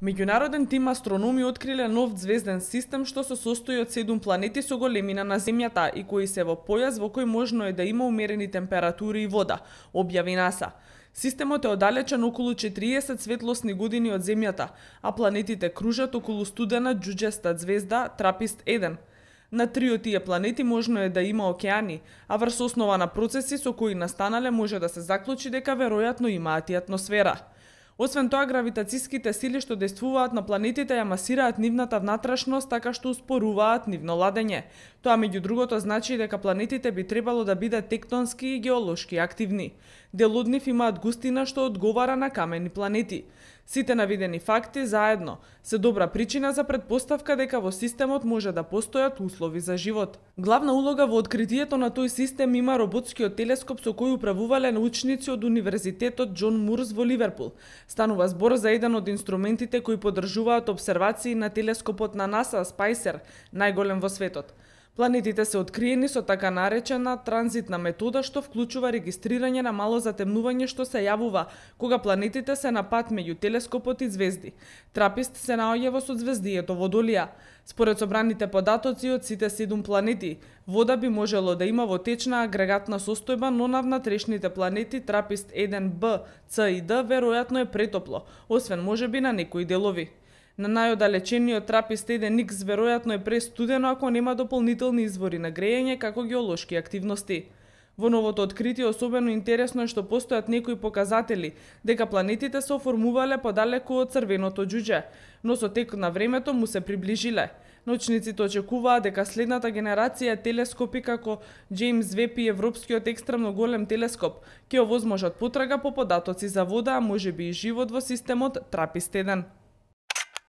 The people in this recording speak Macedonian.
Меѓународен тим астрономи откриле нов звезден систем што се состои од 7 планети со големина на Земјата и кои се во појас во кој можно е да има умерени температури и вода, објави НАСА. Системот е оддалечен околу 40 светлосни години од Земјата, а планетите кружат околу студена џуџеста звезда Трапист-1. На 3 од тие планети можно е да има океани, а врз основа на процеси со кои настанале може да се заклучи дека веројатно имаат и атмосфера. Освен тоа, гравитациските сили што действуваат на планетите ја масираат нивната внатрешност така што успоруваат нивно ладење. Тоа меѓу другото значи дека планетите би требало да бидат тектонски и геолошки активни. Дел од нив имаат густина што одговара на камени планети. Сите наведени факти заедно се добра причина за претпоставка дека во системот може да постојат услови за живот. Главна улога во откритието на тој систем има роботскиот телескоп со кој управувале научници од Универзитетот Џон Мурс во Ливерпул. Станува збор за еден од инструментите кои поддржуваат обсервации на телескопот на НАСА Спајсер, најголем во светот. Планетите се откриени со така наречена транзитна метода што вклучува регистрирање на мало затемнување што се јавува кога планетите се на пат меѓу телескопот и звезди. Трапист се наоѓа во созвездието Водолија. Според собраните податоци од сите 7 планети, вода би можело да има во течна агрегатна состојба, но на внатрешните планети Трапист 1b, c и d веројатно е претопло, освен можеби на некои делови. На најоддалечениот Трапист 1x веројатно е престудено ако нема дополнителни извори на грејење како геолошки активности. Во новото откритие особено интересно е што постојат некои показатели дека планетите се оформувале подалеку од црвеното џуџе, но со тек на времето му се приближиле. Научниците очекуваат дека следната генерација телескопи како Џејмс Веб и Европскиот екстремно голем телескоп ќе овозможат потрага по податоци за вода, а можеби и живот во системот Трапист 1.